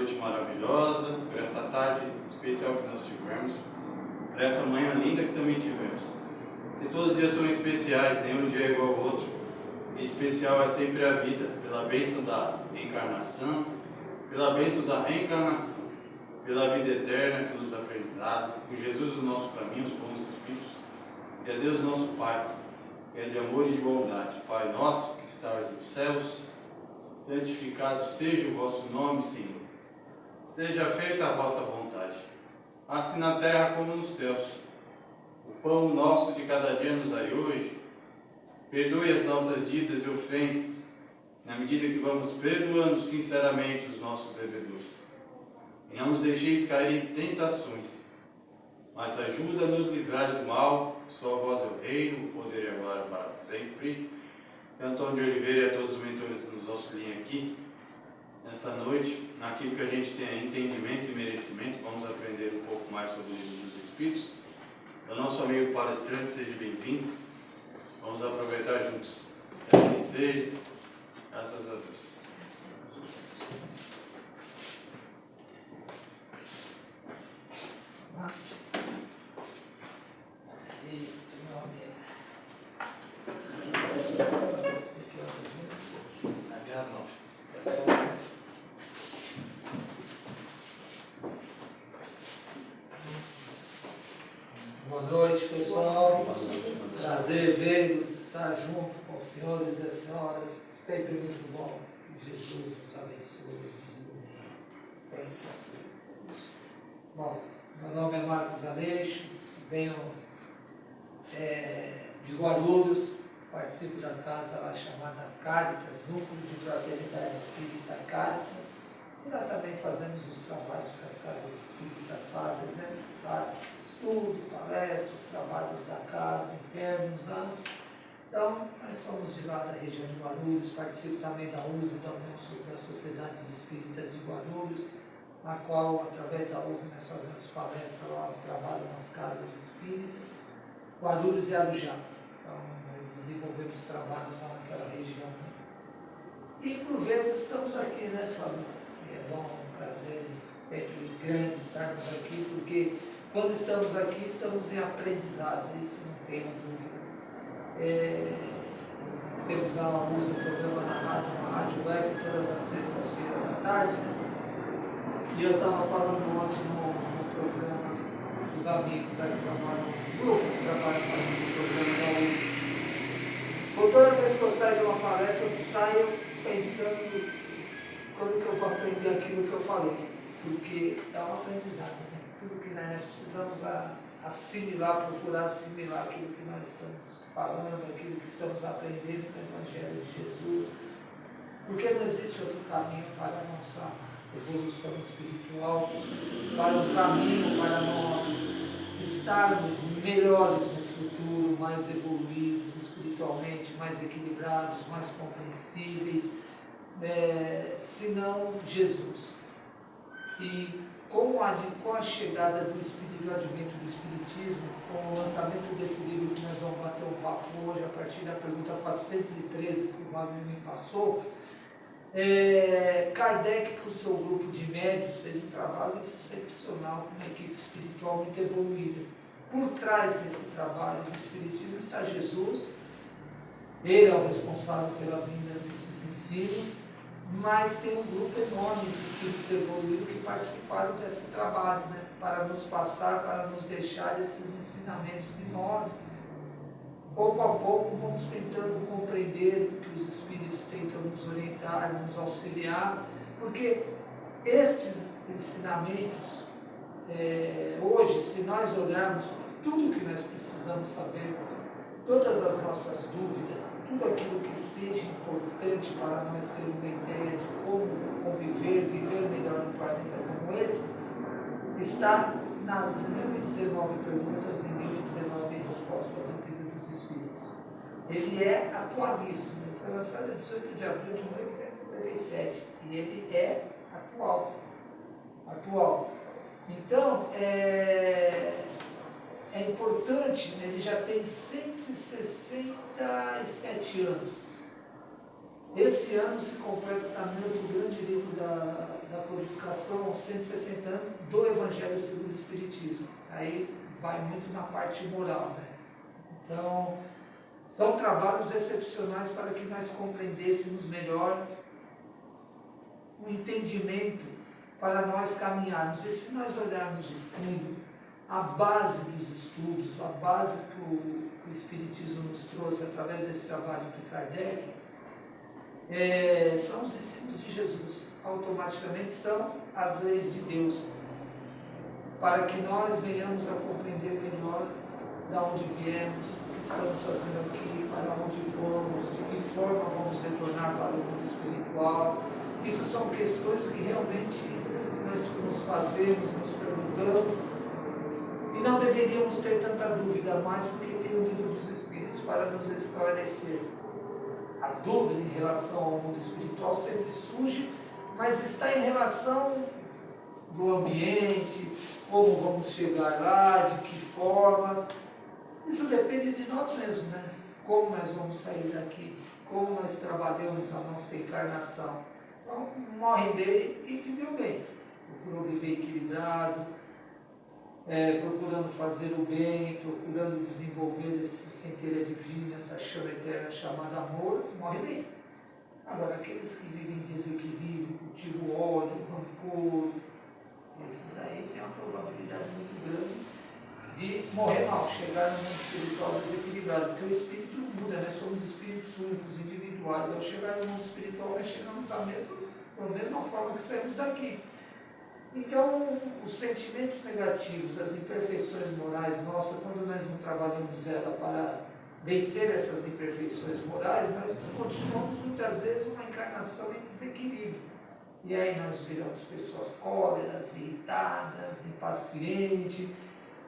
noite maravilhosa, por essa tarde especial que nós tivemos, por essa manhã linda que também tivemos. Que todos os dias são especiais, nenhum dia é igual ao outro. E especial é sempre a vida, pela bênção da encarnação, pela bênção da reencarnação, pela vida eterna, pelos aprendizados, por Jesus o nosso caminho, os bons espíritos, e a Deus nosso Pai, que é de amor e de bondade. Pai nosso que estás nos céus, santificado seja o vosso nome, Senhor. Seja feita a vossa vontade, assim na terra como nos céus. O pão nosso de cada dia nos dai hoje. Perdoe as nossas dívidas e ofensas, na medida que vamos perdoando sinceramente os nossos devedores. E não nos deixeis cair em tentações, mas ajuda-nos a livrar do mal. Só vós é o reino, o poder e a glória para sempre. Antônio de Oliveira e a todos os mentores que nos auxiliam aqui, nesta noite, naquilo que a gente tem entendimento e merecimento, vamos aprender um pouco mais sobre o livro dos Espíritos. O nosso amigo palestrante, seja bem-vindo. Vamos aproveitar juntos. Que assim seja, graças a Deus. Isso, meu amigo. Até às 9. Boa noite, pessoal. Prazer vê-los, estar junto com os senhores e as senhoras. Sempre muito bom. Que Jesus nos abençoe, nos ilumine. Sempre assim seja. Bom, meu nome é Marcos Aleixo, venho de Guarulhos, participo da casa lá chamada Cáritas, Núcleo de Fraternidade Espírita Cáritas. E lá também fazemos os trabalhos que as casas espíritas fazem, né? Estudo, palestras, os trabalhos da casa, internos lá. Então, nós somos de lá da região de Guarulhos, participo também da USE, da União das Sociedades Espíritas de Guarulhos, na qual, através da USE, nós fazemos palestra lá, trabalho nas casas espíritas, Guarulhos e Arujá. Então, nós desenvolvemos trabalhos lá naquela região. E, por vezes, estamos aqui, né, Fábio? É bom, um prazer sempre grande estarmos aqui, porque quando estamos aqui, estamos em aprendizado, isso não tenho dúvida. Nós temos um programa na rádio web, todas as terças-feiras à tarde, né? E eu estava falando ontem no programa dos amigos aí que trabalham, no grupo que trabalha fazendo esse programa da USP. Por toda vez que eu saio de uma palestra, eu saio pensando quando que eu vou aprender aquilo que eu falei, porque é um aprendizado, né? Tudo que nós precisamos assimilar, procurar assimilar aquilo que nós estamos falando, aquilo que estamos aprendendo no Evangelho de Jesus, porque não existe outro caminho para a nossa evolução espiritual, para um caminho para nós estarmos melhores no futuro, mais evoluídos espiritualmente, mais equilibrados, mais compreensíveis, senão Jesus. E com a chegada do Espírito, do advento do Espiritismo, com o lançamento desse livro que nós vamos bater um papo hoje, a partir da pergunta 413 que o Wagner me passou, Kardec, com o seu grupo de médios, fez um trabalho excepcional com uma equipe espiritual muito evoluída. Por trás desse trabalho do Espiritismo está Jesus. Ele é o responsável pela vinda desses ensinos, mas tem um grupo enorme de espíritos evoluídos que participaram desse trabalho, né? Para nos passar, para nos deixar esses ensinamentos que nós, pouco a pouco, vamos tentando compreender o que os espíritos tentam nos orientar, nos auxiliar, porque estes ensinamentos, hoje, se nós olharmos tudo que nós precisamos saber, todas as nossas dúvidas, tudo aquilo que seja importante para nós termos uma ideia de como conviver, viver melhor num planeta como esse, está nas 1019 perguntas e 1019 respostas do Livro dos Espíritos. Ele é atualíssimo, ele foi lançado em 18 de abril de 1857 e ele é atual. Então, é importante, né? Ele já tem 167 anos. Esse ano se completa também outro grande livro da codificação codificação aos 160 anos do Evangelho segundo o Espiritismo. Aí vai muito na parte moral, né? Então, são trabalhos excepcionais para que nós compreendêssemos melhor o entendimento para nós caminharmos. E se nós olharmos o fundo, a base dos estudos, a base que o Espiritismo nos trouxe através desse trabalho do Kardec, são os ensinos de Jesus. Automaticamente são as leis de Deus, para que nós venhamos a compreender melhor de onde viemos, o que estamos fazendo aqui, para onde vamos, de que forma vamos retornar para o mundo espiritual. Isso são questões que realmente nós nos fazemos, nos perguntamos, e não deveríamos ter tanta dúvida mais, porque tem o livro dos Espíritos para nos esclarecer. A dúvida em relação ao mundo espiritual sempre surge, mas está em relação do ambiente, como vamos chegar lá, de que forma. Isso depende de nós mesmos, né? Como nós vamos sair daqui, como nós trabalhamos a nossa encarnação. Então, morre bem e viveu bem. Procurou viver equilibrado, procurando fazer o bem, procurando desenvolver essa centelha divina, essa chama eterna chamada amor, morre bem. Agora, aqueles que vivem em desequilíbrio, cultivam ódio, rancor, esses aí têm uma probabilidade muito grande de morrer mal, chegar no mundo espiritual desequilibrado, porque o espírito muda, nós somos espíritos únicos, individuais. Ao chegar no mundo espiritual, nós chegamos da mesma forma que saímos daqui. Então, os sentimentos negativos, as imperfeições morais nossas, quando nós não trabalhamos ela para vencer essas imperfeições morais, nós continuamos muitas vezes uma encarnação em desequilíbrio. E aí nós viramos pessoas cóleras, irritadas, impacientes,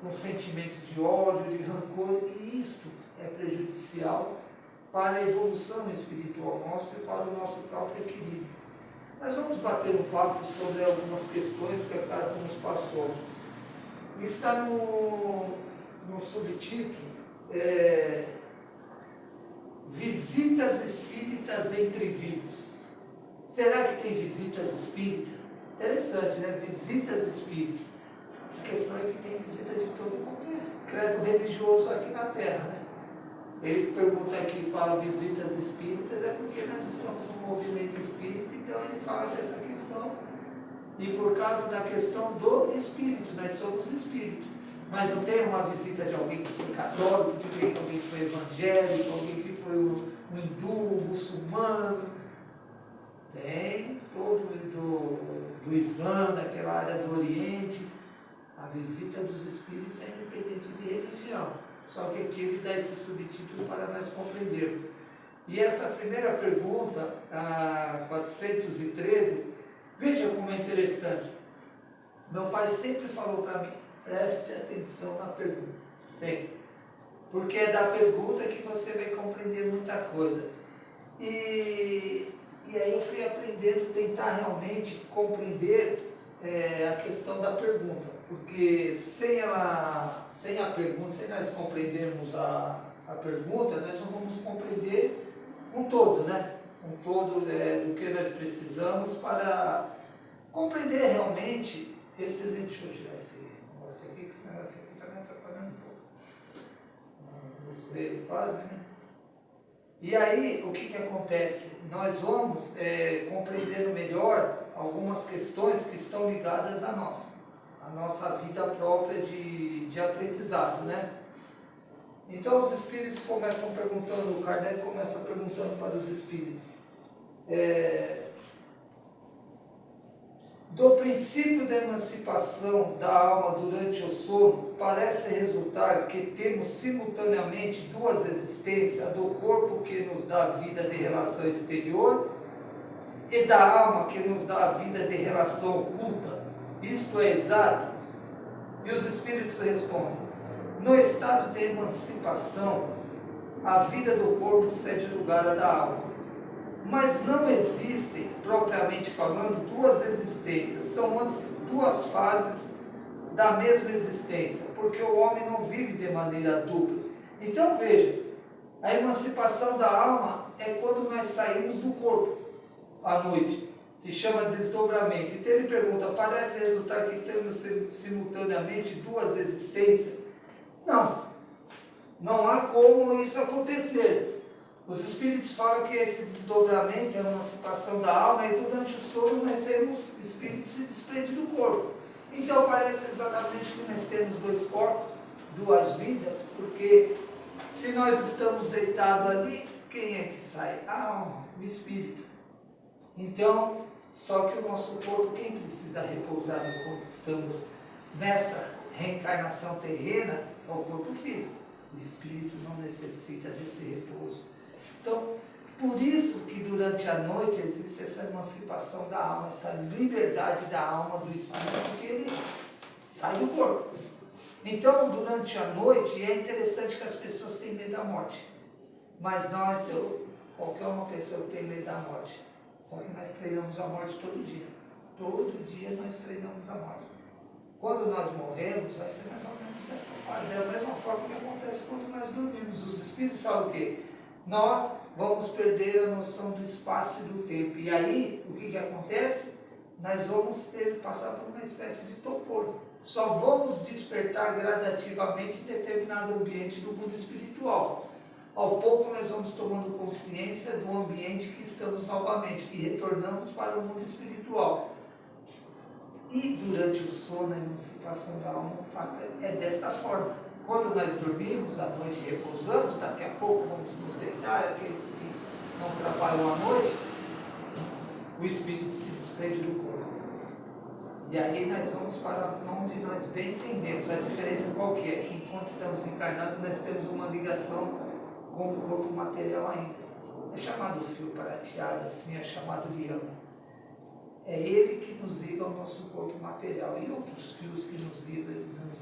com sentimentos de ódio, de rancor, e isto é prejudicial para a evolução espiritual nossa e para o nosso próprio equilíbrio. Nós vamos bater um papo sobre algumas questões que a casa nos passou. Está no subtítulo Visitas Espíritas entre Vivos. Será que tem visitas espíritas? Interessante, né? Visitas espíritas. A questão é que tem visita de todo mundo, credo religioso aqui na Terra, né? Ele pergunta aqui, fala visitas espíritas, é porque nós estamos no movimento espírita, então ele fala dessa questão. E por causa da questão do espírito, nós somos espírito. Mas não tem uma visita de alguém que foi católico, de alguém que foi evangélico, alguém que foi um hindu, um muçulmano. Tem todo do Islã, daquela área do Oriente. A visita dos espíritos é independente de religião. Só que aqui ele dá esse subtítulo para nós compreendermos. E essa primeira pergunta, a 413, veja como é interessante. Meu pai sempre falou para mim, preste atenção na pergunta, sempre. Porque é da pergunta que você vai compreender muita coisa. E aí eu fui aprendendo, tentar realmente compreender a questão da pergunta. Porque sem a pergunta, sem nós compreendermos a pergunta, nós não vamos compreender um todo, né? Um todo do que nós precisamos para compreender realmente esses... Deixa eu tirar esse negócio aqui, que esse negócio aqui está me atrapalhando um pouco. Vamos ver quase, né? E aí, o que acontece? Nós vamos compreendendo melhor algumas questões que estão ligadas à nossa vida própria de aprendizado, né? Então os espíritos começam perguntando, o Kardec começa perguntando para os espíritos, do princípio da emancipação da alma durante o sono, parece resultar que temos simultaneamente duas existências, do corpo que nos dá a vida de relação exterior e da alma que nos dá a vida de relação oculta. Isto é exato? E os espíritos respondem, no estado de emancipação, a vida do corpo cede lugar à da alma. Mas não existem, propriamente falando, duas existências, são antes duas fases da mesma existência, porque o homem não vive de maneira dupla. Então veja, a emancipação da alma é quando nós saímos do corpo à noite, se chama desdobramento. Então ele pergunta, parece resultar que temos simultaneamente duas existências? Não. Não há como isso acontecer. Os espíritos falam que esse desdobramento é uma emancipação da alma e durante o sono nós temos, o espírito se desprende do corpo. Então parece exatamente que nós temos dois corpos, duas vidas, porque se nós estamos deitados ali, quem é que sai? A alma, o espírito. Então, só que o nosso corpo, quem precisa repousar enquanto estamos nessa reencarnação terrena, é o corpo físico. O espírito não necessita desse repouso. Então, por isso que durante a noite existe essa emancipação da alma, essa liberdade da alma, do espírito, porque ele sai do corpo. Então, durante a noite, é interessante que as pessoas têm medo da morte. Mas nós, qualquer uma pessoa que tem medo da morte, só que nós treinamos a morte todo dia. Todo dia nós treinamos a morte. Quando nós morremos, vai ser mais ou menos dessa forma. Da mesma forma que acontece quando nós dormimos. Os espíritos falam o quê? Nós vamos perder a noção do espaço e do tempo. E aí, o que acontece? Nós vamos ter que passar por uma espécie de torpor. Só vamos despertar gradativamente em determinado ambiente do mundo espiritual. Ao pouco nós vamos tomando consciência do ambiente que estamos novamente, que retornamos para o mundo espiritual. E durante o sono, a emancipação da alma, o fato é desta forma. Quando nós dormimos, à noite repousamos, daqui a pouco vamos nos deitar, aqueles que não trabalham à noite, o espírito se desprende do corpo. E aí nós vamos para onde nós bem entendemos. A diferença qual que é? Que enquanto estamos encarnados, nós temos uma ligação com o corpo material ainda. É chamado fio prateado, assim, é chamado lião. É ele que nos liga ao nosso corpo material. E outros fios que nos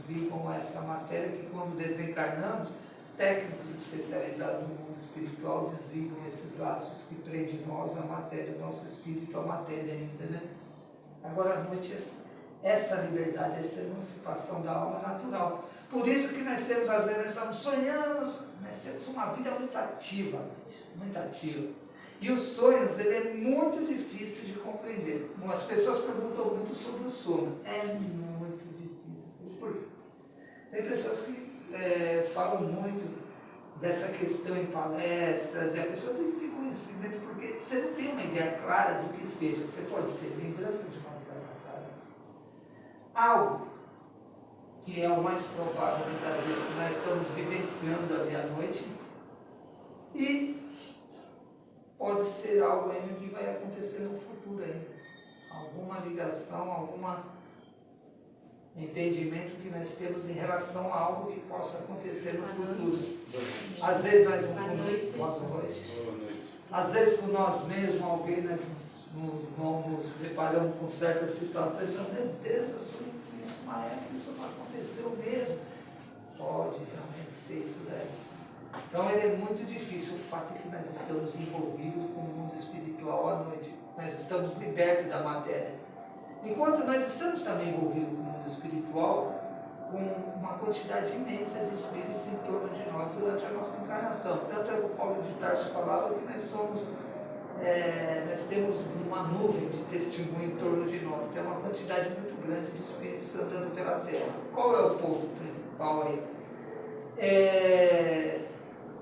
ligam a essa matéria, que quando desencarnamos, técnicos especializados no mundo espiritual desligam esses laços que prendem nós, a matéria, o nosso espírito, a matéria ainda, né? Agora, à noite, essa liberdade, essa emancipação da alma é natural. Por isso que nós temos, às vezes, nós estamos sonhando, nós temos uma vida muito ativa, muito ativa. E os sonhos, ele é muito difícil de compreender. As pessoas perguntam muito sobre o sono. É muito difícil. Por quê? Tem pessoas que falam muito dessa questão em palestras, e a pessoa tem que ter conhecimento, porque você não tem uma ideia clara do que seja. Você pode ser lembrança de uma vida passada. Algo que é o mais provável, muitas vezes, que nós estamos vivenciando ali à noite, e pode ser algo ainda que vai acontecer no futuro ainda. Alguma ligação, algum entendimento que nós temos em relação a algo que possa acontecer no futuro. Às vezes nós às vezes com nós mesmos, alguém nós nos deparamos com certas situações, e meu Deus, eu sou isso, mas isso não aconteceu mesmo. Pode realmente ser isso daí. Então ele é muito difícil. O fato é que nós estamos envolvidos com o mundo espiritual à noite. Nós estamos libertos da matéria. Enquanto nós estamos também envolvidos com o mundo espiritual, com uma quantidade imensa de espíritos em torno de nós durante a nossa encarnação. Tanto é que o Paulo de Tarso falava que nós temos uma nuvem de testemunho em torno de nós. Tem uma quantidade muito grande de espíritos andando pela Terra. Qual é o ponto principal aí?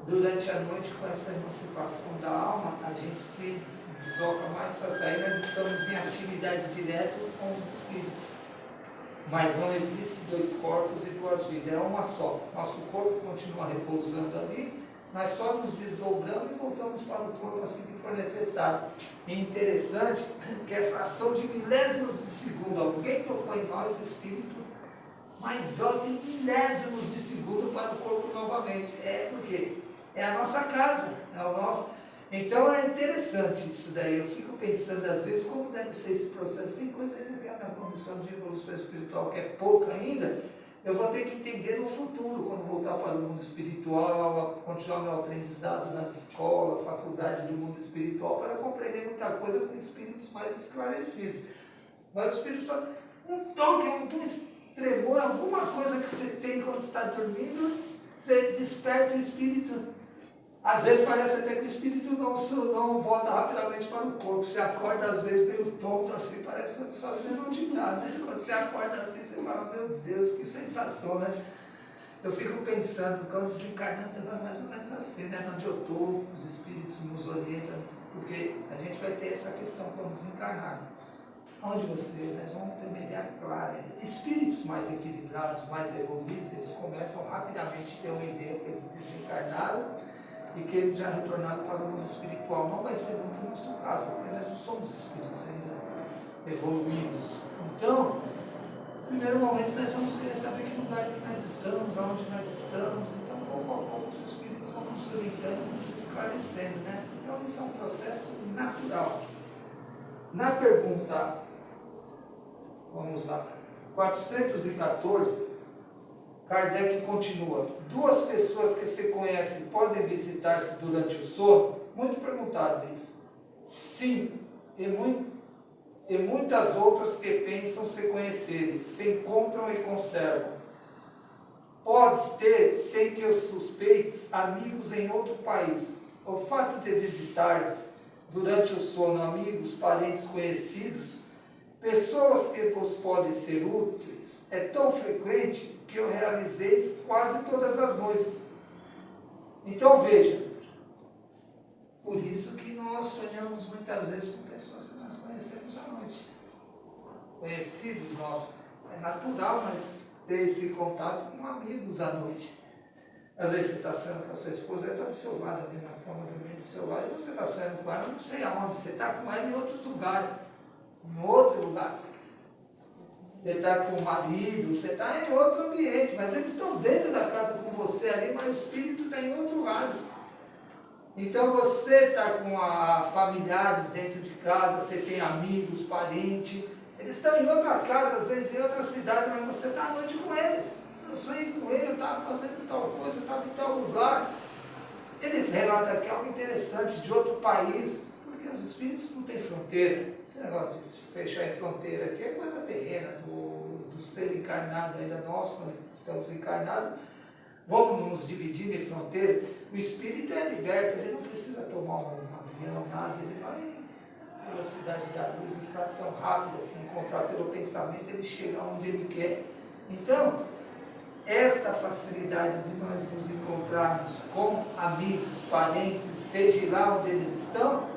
Durante a noite, com essa emancipação da alma, a gente se desloca mais fácil. Aí nós estamos em atividade direta com os espíritos. Mas não existe dois corpos e duas vidas, é uma só. Nosso corpo continua repousando ali, nós só nos desdobramos e voltamos para o corpo assim que for necessário. E interessante que é fração de milésimos de segundo. Alguém tocou em nós o espírito, mas olha, milésimos de segundo para o corpo novamente. Porque é a nossa casa, é o nosso. Então é interessante isso daí. Eu fico pensando às vezes como deve ser esse processo. Tem coisa ainda que é a minha condição de evolução espiritual, que é pouca ainda. Eu vou ter que entender no futuro, quando voltar para o mundo espiritual, continuar meu aprendizado nas escolas, faculdade do mundo espiritual, para compreender muita coisa com espíritos mais esclarecidos. Mas os espíritos falam, um toque, um tremor, alguma coisa que você tem quando está dormindo, você desperta o espírito Às vezes parece até que o espírito não volta rapidamente para o corpo. Você acorda às vezes meio tonto assim, parece que não sabe nem onde está, né? Quando você acorda assim, você fala, meu Deus, que sensação, né? Eu fico pensando, quando desencarnar, você vai mais ou menos assim, né? Onde eu estou, os espíritos nos orientam, porque a gente vai ter essa questão quando desencarnar. Onde você, nós vamos ter uma ideia clara. Espíritos mais equilibrados, mais evoluídos, eles começam rapidamente a ter uma ideia que eles desencarnaram e que eles já retornaram para o mundo espiritual. Não vai ser muito o nosso caso, porque nós não somos espíritos ainda evoluídos. Então, no primeiro momento, nós vamos querer saber que lugar que nós estamos, aonde nós estamos. Então, pouco a pouco, os espíritos vão nos orientando, nos esclarecendo, né? Então, isso é um processo natural. Na pergunta, vamos lá, 414, Kardec continua: duas pessoas que se conhecem podem visitar-se durante o sono? Muito perguntado isso. Sim, e muitas outras que pensam se conhecerem, se encontram e conservam. Podes ter, sem que os suspeites, amigos em outro país. O fato de visitares durante o sono amigos, parentes conhecidos, pessoas que vos podem ser úteis, é tão frequente que eu realizei quase todas as noites. Então veja, por isso que nós sonhamos muitas vezes com pessoas que nós conhecemos à noite. Conhecidos nossos. É natural nós ter esse contato com amigos à noite. Às vezes você está sonhando com a sua esposa, ela está do seu lado ali na cama, dormindo do seu lado, e você está sonhando com ela, não sei aonde, você está com ela em outros lugares. Em outro lugar. Você está com o marido, você está em outro ambiente, mas eles estão dentro da casa com você ali, mas o espírito está em outro lado. Então você está com familiares dentro de casa, você tem amigos, parentes, eles estão em outra casa, às vezes em outra cidade, mas você está à noite com eles. Eu saí com ele, eu estava fazendo tal coisa, eu estava em tal lugar. Ele relata aqui algo interessante de outro país, porque os espíritos não têm fronteira. Esse negócio de fechar em fronteira aqui é coisa terrena, do ser encarnado ainda nós, quando estamos encarnados, vamos nos dividir em fronteira. O espírito é liberto, ele não precisa tomar um avião, nada, ele vai à velocidade da luz, em fração rápida, se encontrar pelo pensamento, ele chega onde ele quer. Então, esta facilidade de nós nos encontrarmos com amigos, parentes, seja lá onde eles estão,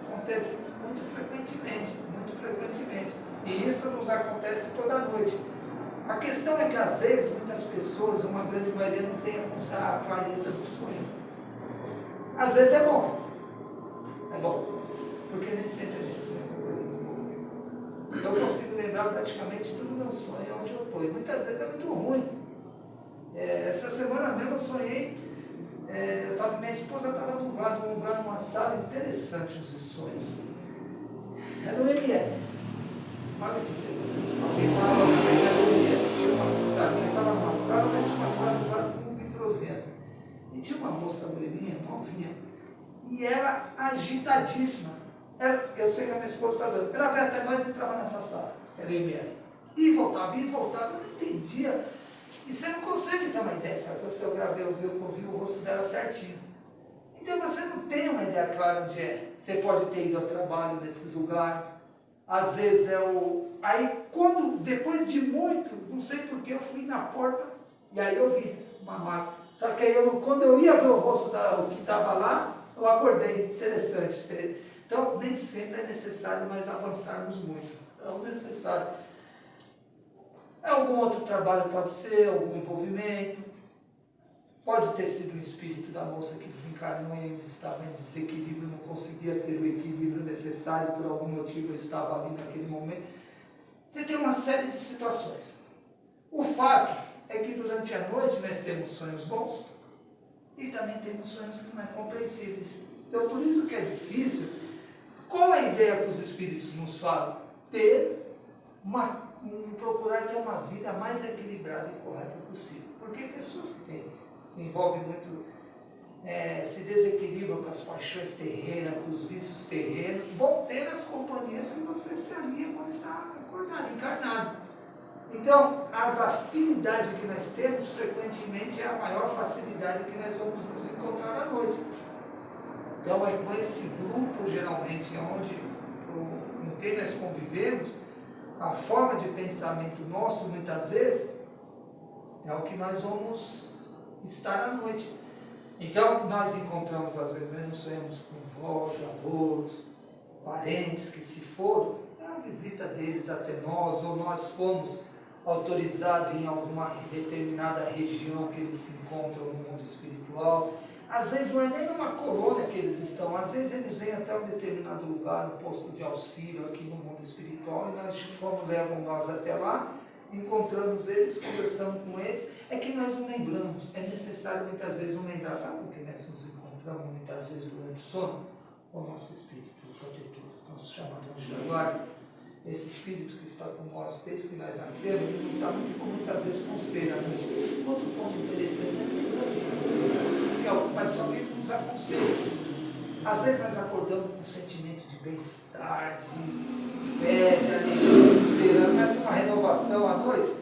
acontece muito frequentemente, muito frequentemente. E isso nos acontece toda noite. A questão é que às vezes muitas pessoas, uma grande maioria, não tem a clareza do sonho. Às vezes é bom, porque nem sempre a gente sonha com coisas boas. Eu consigo lembrar praticamente todo o meu sonho onde eu estou, e muitas vezes é muito ruim. Essa semana mesmo eu sonhei, minha esposa estava do lado de um lugar, numa sala, interessante os sonhos. Era o ML. Olha que interessante. Alguém falava que era o ML. Tinha uma salinha, estava numa sala, mas uma sala do lado com um vitrozinho assim. E tinha uma moça loirinha, novinha, e era agitadíssima. Eu sei que a minha esposa estava dando. Ela veio até mais e entrava nessa sala. Era o ML. E voltava, eu não entendia. E você não consegue ter uma ideia, sabe? Eu gravei, eu vi o rosto dela certinho. Então você não tem uma ideia clara onde é. Você pode ter ido ao trabalho nesses lugares. Às vezes Aí depois de muito, não sei porquê, eu fui na porta e aí eu vi uma máquina. Só que aí quando eu ia ver o rosto o que estava lá, eu acordei. Interessante. Então nem sempre é necessário nós avançarmos muito. É o necessário. Algum outro trabalho pode ser, algum envolvimento, pode ter sido o espírito da moça que desencarnou e ainda estava em desequilíbrio, não conseguia ter o equilíbrio necessário, por algum motivo eu estava ali naquele momento. Você tem uma série de situações. O fato é que durante a noite nós temos sonhos bons e também temos sonhos que não são compreensíveis. Então por isso que é difícil. Qual a ideia que os espíritos nos falam? Procurar ter uma vida mais equilibrada e correta possível. Porque pessoas que se envolvem muito, se desequilibram com as paixões terrenas, com os vícios terrenos, vão ter as companhias que você se alinha quando está acordado, encarnado. Então, as afinidades que nós temos, frequentemente, é a maior facilidade que nós vamos nos encontrar à noite. Então é com esse grupo, geralmente, com quem nós convivemos, a forma de pensamento nosso, muitas vezes, é o que nós vamos estar à noite. Então, nós encontramos, às vezes, nós sonhamos com vós, avós, parentes que se foram, é a visita deles até nós, ou nós fomos autorizados em alguma determinada região que eles se encontram no mundo espiritual. Às vezes não é nem numa colônia que eles estão, às vezes eles vêm até um determinado lugar, no posto de auxílio aqui no mundo espiritual, e nós levam nós até lá, encontramos eles, conversamos com eles. É que nós não lembramos, é necessário muitas vezes não lembrar. Sabe por que nós nos encontramos muitas vezes durante o sono? O nosso espírito protetor, nosso chamado anjo da guarda. Esse espírito que está com nós desde que nós nascemos, ele nos dá muitas vezes conselho à noite. Outro ponto interessante é mas só que ele nos aconselha. Às vezes nós acordamos com um sentimento de bem-estar, de fé, de alegria, de esperança, mas uma renovação à noite.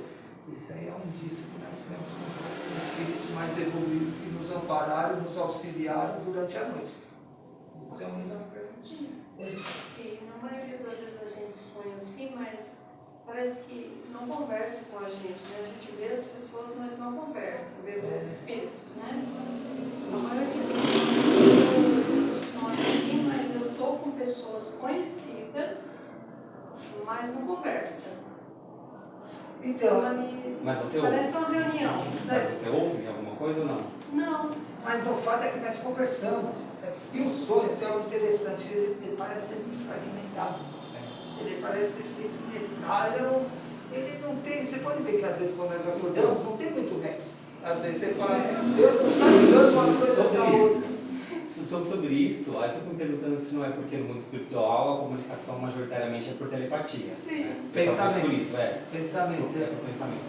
Isso aí é um indício que nós temos com espíritos mais evoluídos que nos ampararam e nos auxiliaram durante a noite. Isso é um exame perguntinho. E na maioria das vezes a gente sonha assim, mas parece que não conversa com a gente, né? A gente vê as pessoas, mas não conversa, vê os espíritos, né? A maioria das vezes eu sonho assim, mas eu estou com pessoas conhecidas, mas não conversa. Então, mas você parece ouve? uma reunião. Mas você ouve alguma coisa ou não? Não. mas o fato é que nós conversamos. E o sonho, tem algo interessante, ele parece ser muito fragmentado. Ele parece ser feito em metal. Ele não tem. Você pode ver que às vezes quando nós acordamos, não tem muito nexo. Às vezes você fala, meu Deus, não está ligando uma coisa para outra. Sobre isso, aí eu fico me perguntando se não é porque no mundo espiritual a comunicação majoritariamente é por telepatia. Sim. Né? Pensamento. Por isso, Pensamento. É por pensamento.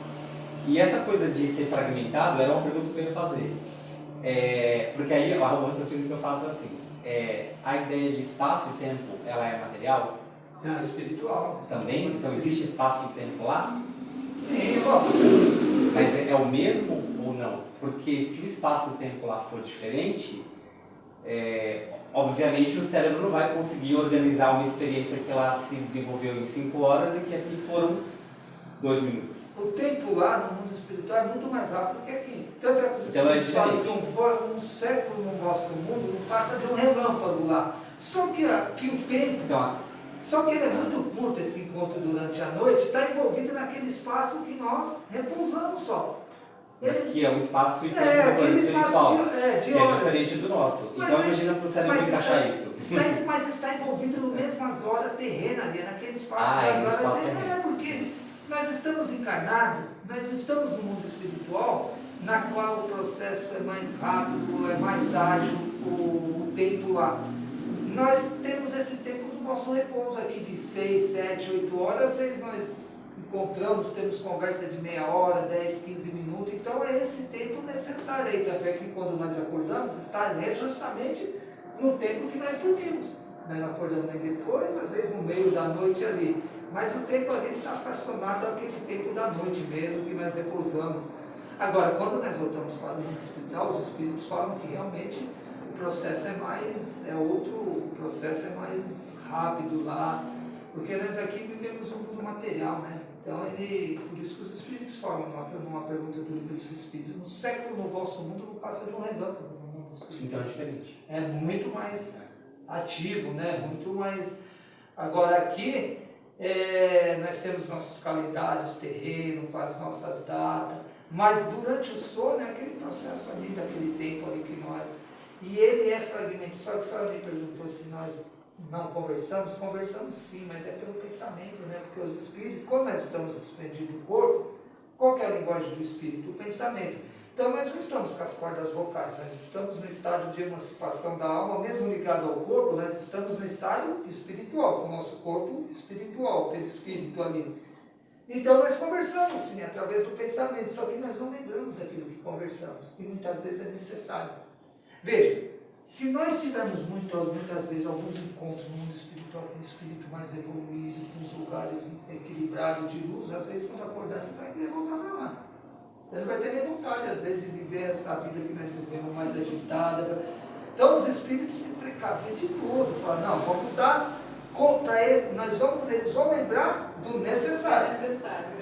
E essa coisa de ser fragmentado era uma pergunta que eu ia fazer. Porque aí o raciocínio que eu faço é assim, a ideia de espaço e tempo, ela é material? É espiritual. Também? Então existe espaço e tempo lá? Sim, bom. Mas é o mesmo ou não? Porque se o espaço e o tempo lá for diferente, obviamente o cérebro não vai conseguir organizar uma experiência que lá se desenvolveu em 5 horas e que aqui foram 2 minutos. O tempo lá no mundo espiritual é muito mais rápido que aqui. Tanto é que os Então espíritos falam que um século no nosso mundo não passa de um relâmpago lá. Só que o tempo, só que ele é muito curto, esse encontro durante a noite, está envolvido naquele espaço que nós repousamos só. Mas que é um espaço e tempo aquele espiritual, espaço que horas. é diferente do nosso. Mas então imagina para o cérebro encaixar isso. Mas está envolvido no mesmas horas terrenas ali, naquele espaço das horas terrenas. Porque nós estamos encarnados, nós estamos no mundo espiritual, na qual o processo é mais rápido, é mais ágil, o tempo lá. Nós temos esse tempo do nosso repouso aqui de 6, 7, 8 horas, às vezes nós encontramos, temos conversa de meia hora, 10, 15 minutos, então é esse tempo necessário aí, tanto é que quando nós acordamos, está justamente no tempo que nós dormimos. Nós não acordamos nem depois, às vezes no meio da noite ali, mas o tempo ali está fracionado àquele tempo da noite mesmo, que nós repousamos. Agora, quando nós voltamos para o mundo espiritual, os espíritos falam que realmente o processo o processo é mais rápido lá, porque nós aqui vivemos um mundo material, né? Então, por isso que os espíritos falam, numa pergunta do livro dos espíritos, no século no vosso mundo não passa de um relâmpago no mundo espiritual. Então é diferente. É muito mais ativo, né? Muito mais. Agora aqui, nós temos nossos calendários terrenos, com as nossas datas, mas durante o sono é aquele processo ali, daquele tempo ali que nós. E ele é fragmentado. Só que a senhora me perguntou se nós não conversamos sim, mas é pelo pensamento, né? Porque os espíritos, quando nós estamos desprendidos do corpo, qual que é a linguagem do espírito? O pensamento. Então nós não estamos com as cordas vocais, nós estamos no estado de emancipação da alma, mesmo ligado ao corpo, nós estamos no estado espiritual, com o nosso corpo espiritual, pelo espírito ali. Então nós conversamos sim, através do pensamento, só que nós não lembramos daquilo que conversamos, e muitas vezes é necessário. Veja, se nós tivermos muitas vezes alguns encontros no mundo espiritual, com o espírito mais evoluído, com os lugares equilibrados de luz, às vezes quando acordar você vai querer voltar para lá. Você não vai ter nem vontade, às vezes, de viver essa vida que nós vivemos mais agitada. Então os espíritos se precaviam de tudo. Falaram, não, vamos dar, eles vão lembrar do necessário.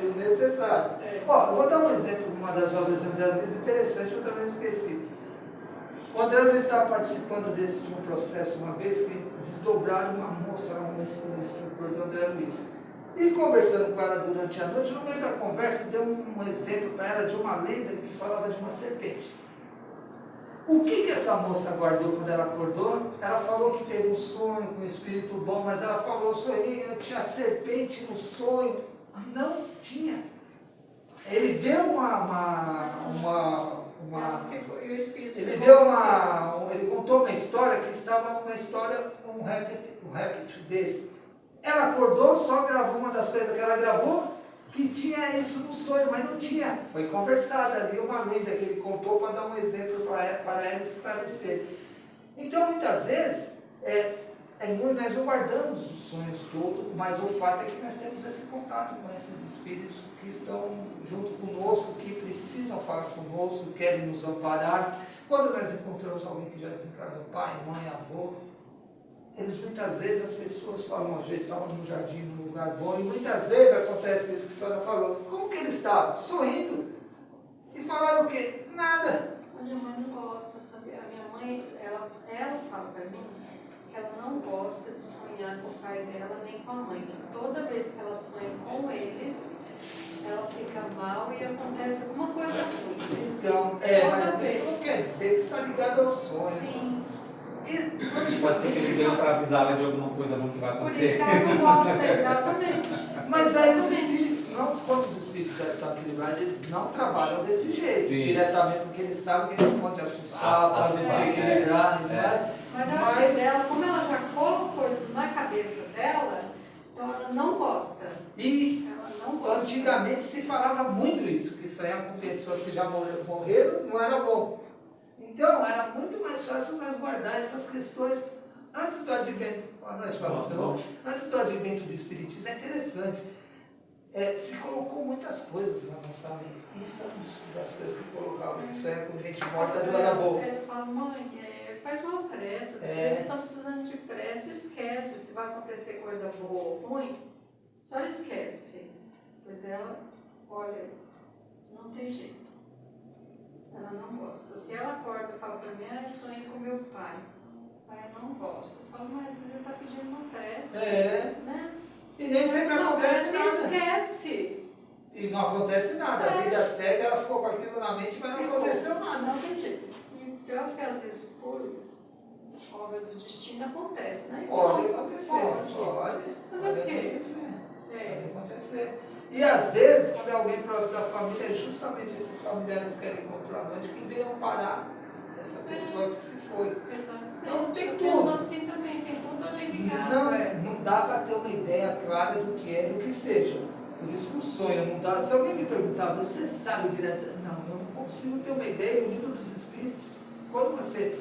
Do necessário. Ó, eu vou dar um exemplo de uma das obras de André Luiz interessante, eu também esqueci. O André Luiz estava participando de um processo uma vez que desdobraram uma moça, um instrutor do André Luiz. E conversando com ela durante a noite, no meio da conversa, deu um exemplo para ela de uma lenda que falava de uma serpente. O que essa moça guardou quando ela acordou? Ela falou que teve um sonho com um espírito bom, mas ela falou, eu sonhei, eu tinha serpente no sonho. Não tinha. Ele deu ele contou uma história que estava um réptil desse. Ela acordou, só gravou uma das coisas que ela gravou, que tinha isso no sonho, mas não tinha. Foi conversada ali, uma lenda que ele contou para dar um exemplo para ela esclarecer. Então, muitas vezes, nós não guardamos os sonhos todos, mas o fato é que nós temos esse contato com esses espíritos que estão junto conosco, que precisam falar conosco, querem nos amparar. Quando nós encontramos alguém que já desencarnou, pai, mãe, avô, muitas vezes as pessoas falam, às vezes estavam no jardim, num lugar bom, e muitas vezes acontece isso que a senhora falou. Como que ele estava? Sorrindo. E falaram o quê? Nada. A minha mãe não gosta, sabe? A minha mãe, ela fala para mim que ela não gosta de sonhar com o pai dela nem com a mãe. Que toda vez que ela sonha com eles, ela fica mal e acontece alguma coisa ruim. Então, mas isso não quer dizer que está ligado ao sonho. Sim. Pode ser que eles venham para avisá-la de alguma coisa bom que vai Por acontecer. isso que ela não gosta, exatamente. Mas aí os espíritos, quando os espíritos já estão equilibrados, eles não trabalham desse jeito, Sim. diretamente, porque eles sabem que eles podem assustar, podem desequilibrar, né? Mas eu acho que dela, como ela já colocou isso na cabeça dela, então ela não gosta. E Ela não gosta. antigamente se falava muito isso, que sonhar com pessoas que já morreram não era bom. Então era muito mais fácil nós guardar essas questões antes do advento. Boa noite, antes do advento do Espiritismo. É interessante. Se colocou muitas coisas na nossa mente. Isso é uma das coisas que colocavam, que isso é com gente morta do da boca. Eu falo, mãe, faz uma prece. Se eles estão precisando de prece, esquece. Se vai acontecer coisa boa ou ruim, só esquece. Pois ela, olha, não tem jeito. Ela não gosta. Se ela acorda e fala para mim, eu sonhei com meu pai. Pai, eu não gosto. Eu falo, mas você está pedindo uma prece. Né? E nem sempre acontece nada. Esquece. E não acontece nada. A vida segue, ela ficou com aquilo na mente, mas não aconteceu nada. Não tem jeito. E pior que às vezes por obra do destino acontece, né? Pode acontecer. Pode. Fazer o quê? Pode acontecer. E às vezes, quando é alguém próximo da família, justamente esses familiares querem encontrar a noite que venham parar essa pessoa que se foi. Exatamente. Então tem Eu tudo. penso assim também, tem tudo ali ligado. Não dá para ter uma ideia clara do que é, do que seja. Por isso que o sonho não dá. Se alguém me perguntar, você sabe direto? Não, eu não consigo ter uma ideia. O livro dos Espíritos, quando você.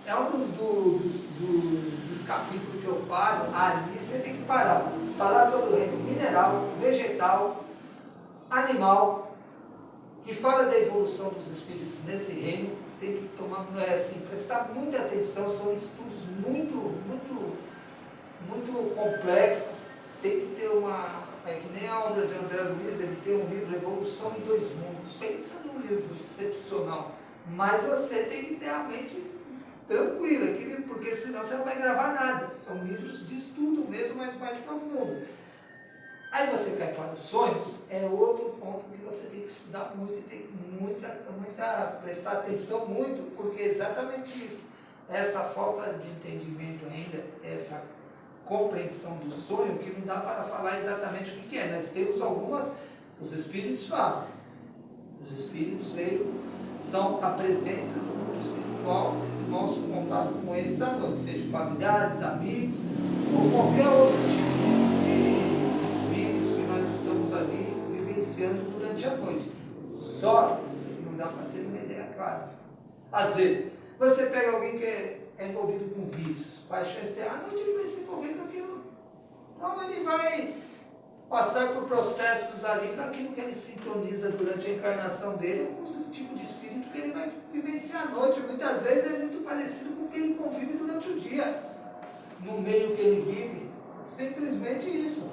É um dos capítulos que eu paro, ali você tem que parar. Falar sobre o reino mineral, vegetal, animal, que fala da evolução dos espíritos nesse reino, tem que tomar, prestar muita atenção, são estudos muito complexos, tem que ter que nem a obra de André Luiz, ele tem um livro, Evolução em Dois Mundos. Pensa num livro excepcional, mas você tem que ter a mente tranquila, porque senão você não vai gravar nada. São livros de estudo mesmo, mas mais profundo. Aí você cai para os sonhos, é outro ponto que você tem que estudar muito e tem prestar atenção muito, porque é exatamente isso. Essa falta de entendimento ainda, essa compreensão do sonho, que não dá para falar exatamente o que é. Nós temos os espíritos falam. Os espíritos são a presença do mundo espiritual, nosso contato com eles à noite, seja familiares, amigos, ou qualquer outro tipo de espíritos que nós estamos ali vivenciando durante a noite. Só que não dá para ter uma ideia clara. Às vezes, você pega alguém que é envolvido com vícios, paixões, à noite ele vai se envolver com aquilo. Então ele vai passar por processos ali, com aquilo que ele sintoniza durante a encarnação dele, alguns tipos de espíritos espírito que ele vai vivenciar à noite. Muitas vezes é muito parecido com o que ele convive durante o dia, no meio que ele vive. Simplesmente isso.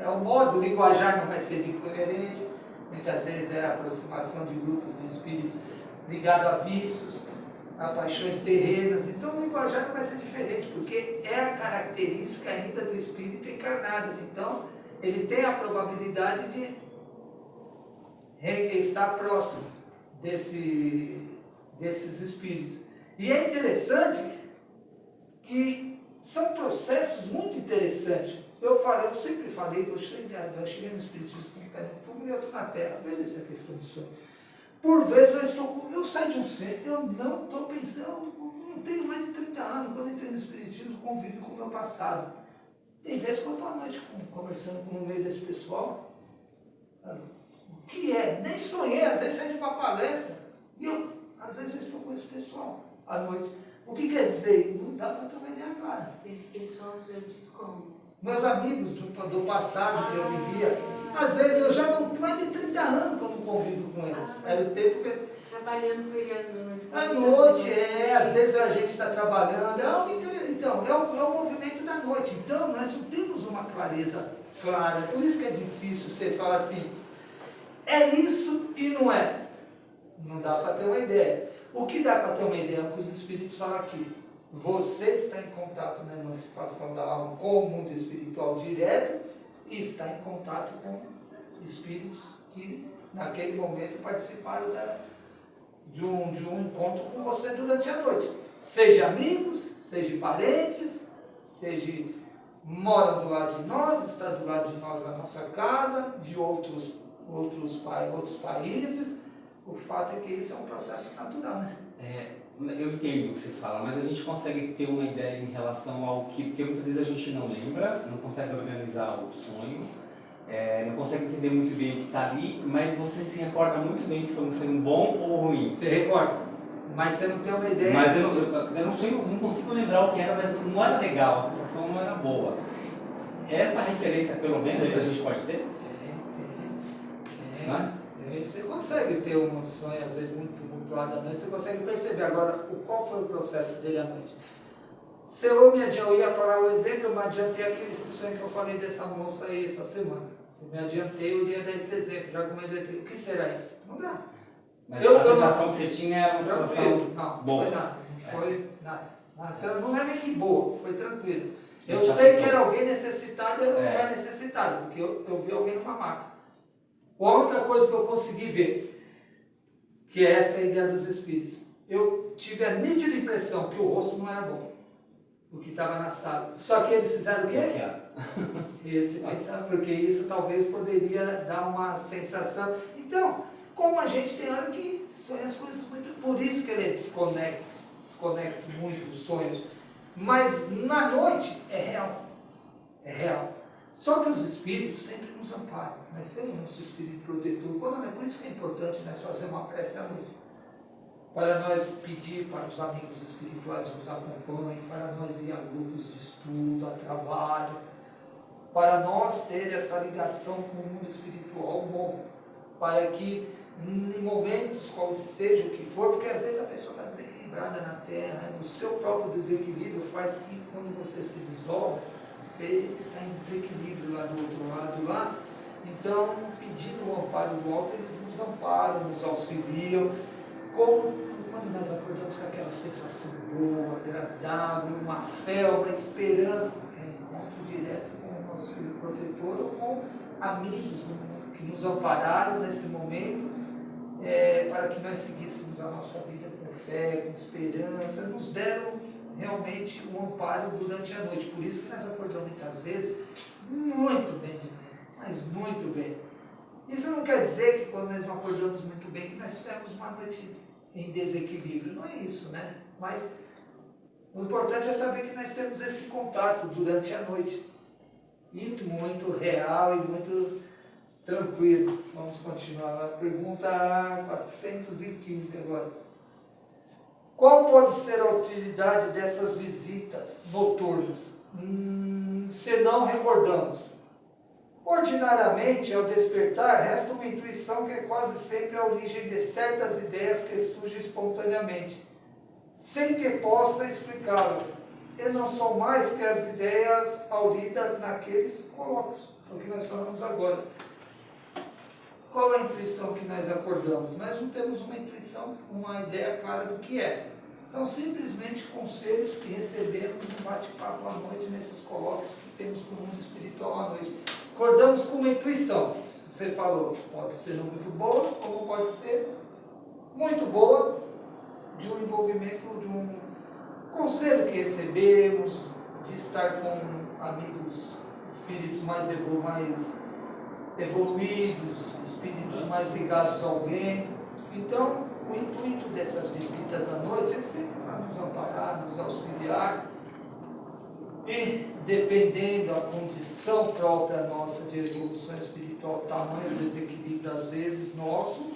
É o modo, o linguajar não vai ser diferente. Muitas vezes é a aproximação de grupos de espíritos ligados a vícios, a paixões terrenas. Então o linguajar não vai ser diferente, porque é a característica ainda do espírito encarnado. Então ele tem a probabilidade de estar próximo desses espíritos. E é interessante que são processos muito interessantes. Eu sempre falei, eu cheguei no espiritismo como eu estou na Terra, veja essa questão do sonho. Por vezes eu saio de um centro, eu não estou pensando, eu não tenho mais de 30 anos, quando eu entrei no espiritismo, convivo com o meu passado. Tem vezes que eu estou à noite conversando no meio desse pessoal, o que é? Nem sonhei, às vezes saio de uma palestra, e às vezes eu estou com esse pessoal à noite. O que quer dizer? Não dá para ter uma ideia clara. Esse pessoal o senhor diz como? Meus amigos do passado que eu vivia, às vezes eu já não, mais de 30 anos que eu não convivo com eles. Era o tempo que... Trabalhando com ele à noite. À noite, às vezes a gente está trabalhando. Então, é o movimento da noite. Então, nós não temos uma clareza clara. Por isso que é difícil você falar assim, é isso e não é. Não dá para ter uma ideia. O que dá para ter uma ideia é o que os espíritos falam aqui. Você está em contato na emancipação da alma com o mundo espiritual direto e está em contato com espíritos que naquele momento participaram de um encontro com você durante a noite. Seja amigos, seja parentes, seja moram do lado de nós, está do lado de nós na nossa casa, de outros países. O fato é que isso é um processo natural, né? Eu entendo o que você fala, mas a gente consegue ter uma ideia em relação ao que, porque muitas vezes a gente não lembra, não consegue organizar o sonho, não consegue entender muito bem o que está ali, mas você se recorda muito bem se foi um sonho bom ou ruim. Você recorda, mas você não tem uma ideia. Mas eu não consigo lembrar o que era, mas não era legal, a sensação não era boa. Essa referência, pelo menos, a gente pode ter? Não é? Você consegue ter um sonho, às vezes, muito tumultuado à noite, você consegue perceber. Agora, qual foi o processo dele à noite? Se eu ia falar o exemplo, eu me adiantei esse sonho que eu falei dessa moça aí essa semana. Eu me adiantei, eu iria dar esse exemplo, já como eu o que será isso? Não dá. Mas a sensação que você tinha era uma sensação boa. Não foi nada. Não é nem que boa, foi tranquilo. Eu sei que era alguém necessitado, era um lugar necessitado, porque eu vi alguém numa maca. A outra coisa que eu consegui ver, que é essa ideia dos espíritos, eu tive a nítida impressão que o rosto não era bom, o que estava na sala. Só que eles fizeram o quê? Porque isso talvez poderia dar uma sensação. Então, como a gente tem hora que sonha as coisas muito... Por isso que ele desconecta muito os sonhos. Mas na noite é real. É real. Só que os espíritos sempre nos amparam. Nós temos nosso espírito protetor. Por isso que é importante nós fazer uma prece à noite. Para nós pedir para os amigos espirituais que nos acompanhem, para nós ir a grupos de estudo, a trabalho, para nós ter essa ligação com o mundo espiritual bom, para que em momentos, qual seja o que for, porque às vezes a pessoa está desequilibrada na Terra, o seu próprio desequilíbrio faz que quando você se desdobra, você está em desequilíbrio lá do outro lado lá. Então, pedindo o amparo do alto, eles nos amparam, nos auxiliam, como quando nós acordamos com aquela sensação boa, agradável, uma fé, uma esperança, encontro direto com o nosso filho protetor ou com amigos que nos ampararam nesse momento, para que nós seguíssemos a nossa vida com fé, com esperança, nos deram realmente um amparo durante a noite. Por isso que nós acordamos muitas vezes muito bem de manhã, mas muito bem. Isso não quer dizer que quando nós não acordamos muito bem, que nós tivemos uma noite em desequilíbrio. Não é isso, né? Mas o importante é saber que nós temos esse contato durante a noite. E muito real e muito tranquilo. Vamos continuar lá. Pergunta 415 agora. Qual pode ser a utilidade dessas visitas noturnas? Se não recordamos. Ordinariamente, ao despertar, resta uma intuição que é quase sempre a origem de certas ideias que surgem espontaneamente, sem que possa explicá-las, e não são mais que as ideias aulidas naqueles colóquios, é o que nós falamos agora. Qual é a intuição que nós acordamos? Nós não temos uma intuição, uma ideia clara do que é. São simplesmente conselhos que recebemos no bate-papo à noite, nesses colóquios que temos no mundo espiritual à noite. Acordamos com uma intuição. Você falou, pode ser muito boa, como pode ser muito boa, de um envolvimento, de um conselho que recebemos, de estar com amigos, espíritos mais evoluídos, espíritos mais ligados ao bem. Então, o intuito dessas visitas à noite é sempre para nos amparar, nos auxiliar e, dependendo da condição própria nossa de evolução espiritual, tamanho desequilíbrio às vezes nosso,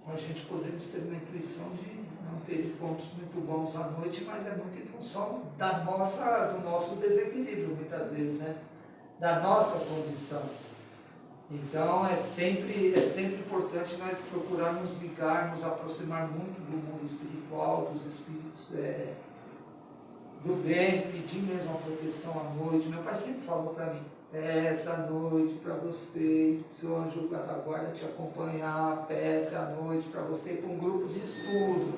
a gente podemos ter uma intuição de não ter pontos muito bons à noite, mas é muito em função do nosso desequilíbrio, muitas vezes, né? Da nossa condição. Então é sempre importante nós procurarmos ligar, nos aproximar muito do mundo espiritual, dos espíritos do bem, pedir mesmo a proteção à noite. Meu pai sempre falou para mim, peça à noite para você, seu anjo da guarda te acompanhar, peça à noite para você ir para um grupo de estudo,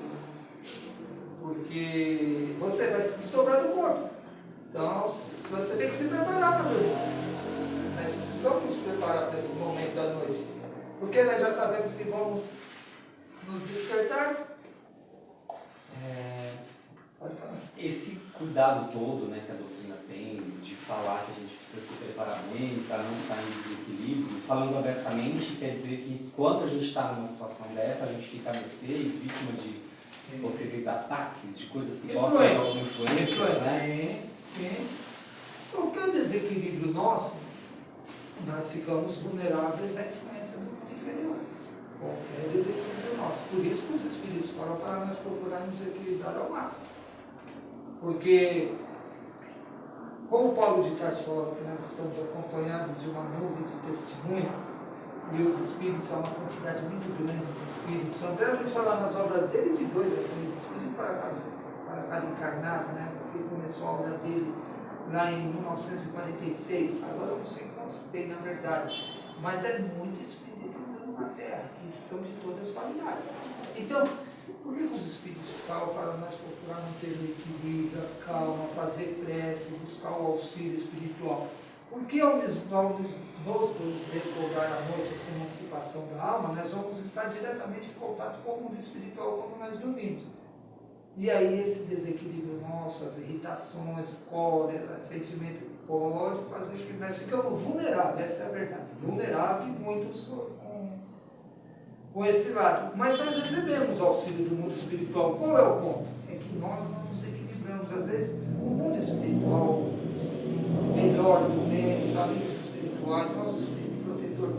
porque você vai se desdobrar do corpo. Então você tem que se preparar para dormir. Nós precisamos nos preparar para esse momento da noite, porque nós já sabemos que vamos nos despertar. Esse cuidado todo, né, que a doutrina tem, de falar que a gente precisa se preparar bem para não estar em desequilíbrio, falando abertamente, quer dizer que quando a gente está numa situação dessa, a gente fica a mercê e vítima de possíveis ataques, de coisas que possam dar influências, né? Sim. Qualquer desequilíbrio nosso, nós ficamos vulneráveis à influência do mundo inferior. Qualquer desequilíbrio nosso. Por isso que os espíritos falam para nós procurarmos equilibrar ao máximo. Porque, como o Paulo de Tarso falou, que nós estamos acompanhados de uma nuvem de testemunho, e os espíritos, há uma quantidade muito grande de espíritos. André Luiz fala nas obras dele de 2 a 3 espíritos para cada encarnado, né? Porque começou a obra dele lá em 1946, agora eu não sei quantos tem na verdade, mas é muito espírito andando na Terra, e são de todas as qualidades. Então, por que os espíritos falam para nós procurar manter o equilíbrio, a calma, fazer prece, buscar o auxílio espiritual? Porque ao nos desdobrar à noite essa emancipação da alma, nós vamos estar diretamente em contato com o mundo espiritual quando nós dormimos. E aí esse desequilíbrio nosso, as irritações, cólera, sentimento, pode fazer que nós ficamos vulneráveis, essa é a verdade. Vulneráveis e muitos com esse lado. Mas nós recebemos o auxílio do mundo espiritual. Qual é o ponto? É que nós não nos equilibramos. Às vezes o mundo espiritual, melhor do bem, os amigos espirituais, nosso espírito protetor,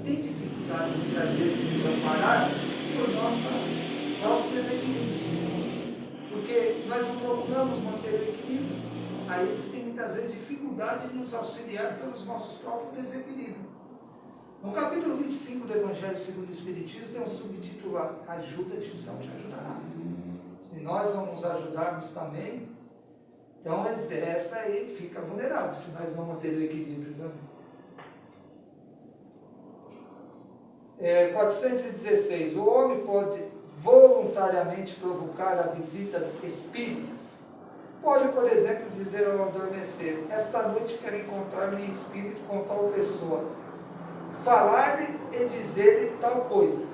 tem dificuldade muitas vezes de nos amparar por nosso próprio desequilíbrio. Porque nós não procuramos manter o equilíbrio. Aí eles têm muitas vezes dificuldade de nos auxiliar pelos nossos próprios desequilíbrios. No capítulo 25 do Evangelho segundo o Espiritismo tem um subtítulo lá, ajuda-te, o céu te ajudará. Se nós não nos ajudarmos também, então essa aí fica vulnerável, se nós não manter o equilíbrio. Né? 416. O homem pode voluntariamente provocar a visita de espíritas. Pode, por exemplo, dizer ao adormecer, esta noite quero encontrar-me em espírito com tal pessoa, falar-lhe e dizer-lhe tal coisa.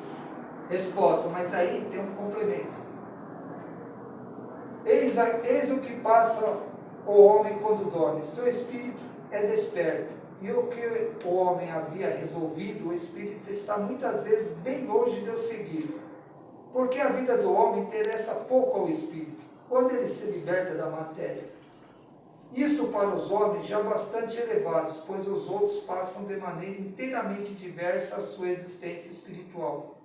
Resposta, mas aí tem um complemento. Eis o que passa o homem quando dorme, seu espírito é desperto, e o que o homem havia resolvido, o espírito está muitas vezes bem longe de eu seguir, porque a vida do homem interessa pouco ao espírito, quando ele se liberta da matéria. Isto para os homens já bastante elevados, pois os outros passam de maneira inteiramente diversa a sua existência espiritual.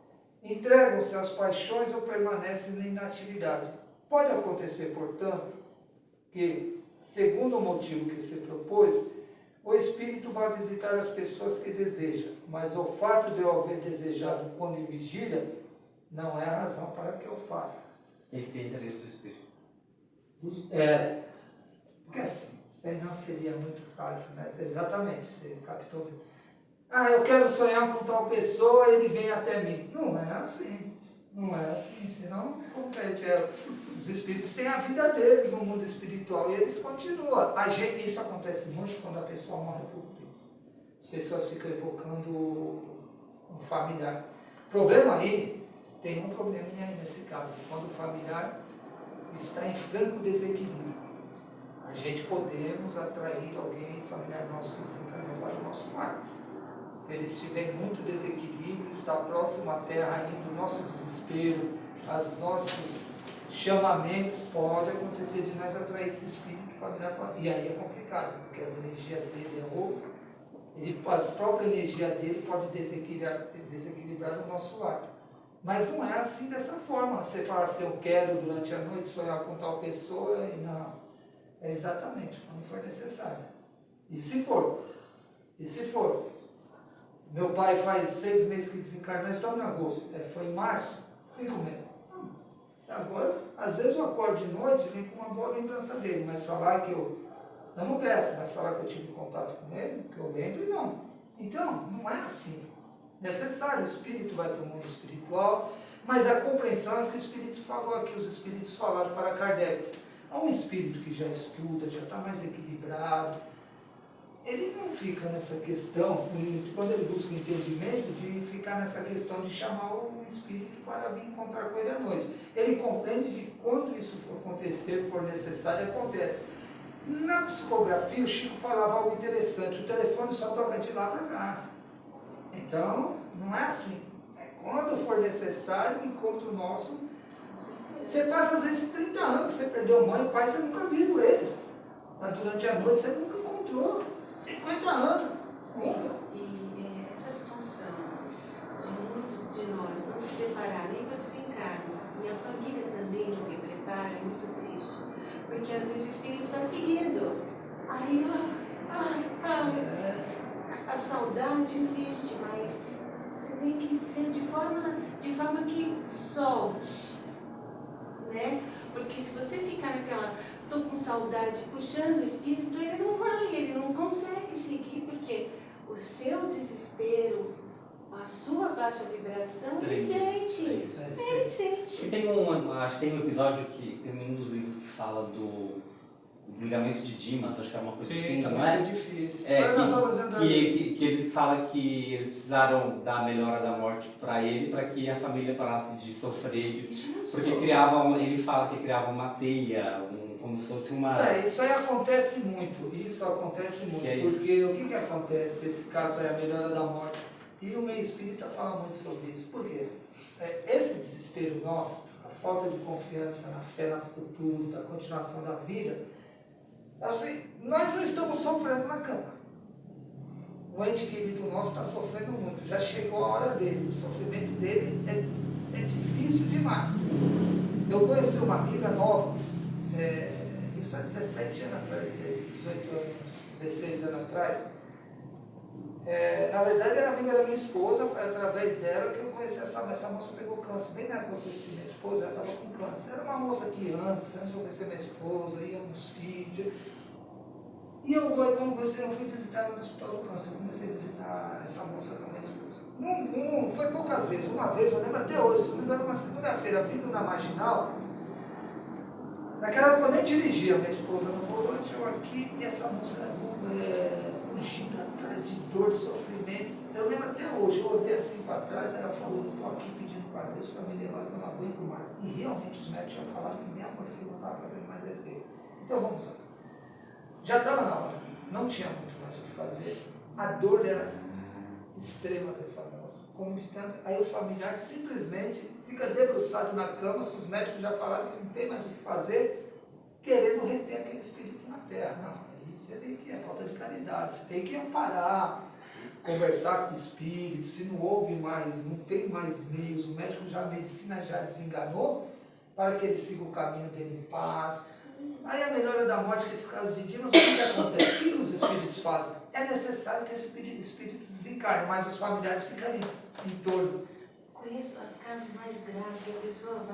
Entregam-se às paixões ou permanecem na inatividade. Pode acontecer, portanto, que, segundo o motivo que se propôs, O espírito vai visitar as pessoas que deseja, mas o fato de eu haver desejado quando em vigília não é a razão para que eu faça. Ele tem interesse do espírito. Porque assim, senão seria muito fácil, né? Exatamente, você captou. Eu quero sonhar com tal pessoa, ele vem até mim. Não é assim. Não é assim, senão compete. Os espíritos têm a vida deles no mundo espiritual e eles continuam. Isso acontece muito quando a pessoa morre por tempo. As pessoas ficam evocando um familiar. Problema aí, tem um probleminha aí nesse caso, quando o familiar está em franco desequilíbrio. A gente podemos atrair alguém familiar nosso que desencarnou para o nosso lar. Se ele estiver em muito desequilíbrio, está próximo à Terra ainda, o nosso desespero, os nossos chamamentos, pode acontecer de nós atrair esse espírito familiar. E aí é complicado, porque as energias dele é outra, a própria energia dele pode desequilibrar o nosso lar. Mas não é assim dessa forma. Você fala assim, eu quero durante a noite sonhar com tal pessoa, e não. É exatamente quando for necessário. E se for? Meu pai faz 6 meses que desencarnou, estamos em agosto. Foi em março, 5 meses. Agora, às vezes eu acordo de noite e vem com uma boa lembrança dele, mas falar que eu não peço, mas falar que eu tive contato com ele, que eu lembro, não. Então, não é assim. Necessário, o espírito vai para o mundo espiritual, mas a compreensão é que o espírito falou aqui, os espíritos falaram para Kardec. Há um espírito que já estuda, já está mais equilibrado, ele não fica nessa questão, quando ele busca o entendimento, de ficar nessa questão de chamar o espírito para vir encontrar com ele à noite. Ele compreende que quando isso for acontecer, for necessário, acontece. Na psicografia, o Chico falava algo interessante, o telefone só toca de lá para cá. Então, não é assim. Quando for necessário, o encontro nosso. Você passa às vezes 30 anos, você perdeu mãe e pai, você nunca viu eles. Mas durante a noite você nunca encontrou. 50 anos, nunca. E essa situação de muitos de nós não se prepararem para o desencarne e a família também não se prepara é muito triste. Porque às vezes o espírito está seguindo. Aí, a saudade existe, mas você tem que ser de forma que solte, né? Porque se você ficar naquela, tô com saudade, puxando o espírito, ele não consegue seguir, porque o seu desespero, a sua baixa vibração, ele sente. Ele sente. E acho que tem um episódio que tem um dos livros que fala do desligamento de Dimas, acho que é uma coisa assim, não é? Sim, difícil. Que eles falam que eles precisaram da melhora da morte para ele, para que a família parasse de sofrer, porque ele fala que criava uma teia, como se fosse uma... Isso aí acontece muito, porque o que acontece, esse caso é a melhora da morte, e o meio espírita fala muito sobre isso, por quê? Esse desespero nosso, a falta de confiança na fé, no futuro, da continuação da vida, assim, nós não estamos sofrendo na cama. O ente querido nosso está sofrendo muito, já chegou a hora dele, o sofrimento dele é difícil demais. Eu conheci uma amiga nova, isso há 17 anos atrás, 18 anos, 16 anos atrás. Na verdade era amiga da minha esposa, foi através dela que eu conheci essa moça, pegou câncer. Bem na época que eu conheci minha esposa, ela estava com câncer. Era uma moça que antes de eu conhecer minha esposa, ia no sítio. E quando eu conheci, eu fui visitar ela no Hospital do Câncer. Eu comecei a visitar essa moça com a minha esposa. Não foi poucas vezes, uma vez, eu lembro até hoje, se não me engano, uma segunda-feira, vindo na Marginal. Naquela época eu nem dirigia, minha esposa no volante, eu aqui, e essa moça fugindo atrás de dor, de sofrimento. Eu lembro até hoje, eu olhei assim para trás, ela falou, eu estou aqui pedindo para Deus para me levar, que eu não aguento mais. E realmente os médicos já falaram que minha morfina não estava fazendo mais efeito. Então vamos lá. Já estava na hora, não tinha muito mais o que fazer. A dor era extrema dessa moça. Aí o familiar simplesmente fica debruçado na cama, se os médicos já falaram que não tem mais o que fazer, querendo reter aquele espírito na terra. Não, aí você tem que, é falta de caridade, você tem que amparar, conversar com o espírito, se não houve mais, não tem mais meios, o médico já, a medicina já desenganou, para que ele siga o caminho dele em paz. Aí a melhora da morte, nesse caso de Dimas, o que acontece? O que os espíritos fazem? É necessário que esse espírito desencarne, mas os familiares ficam ali, em torno. Conheço casos mais graves, que a pessoa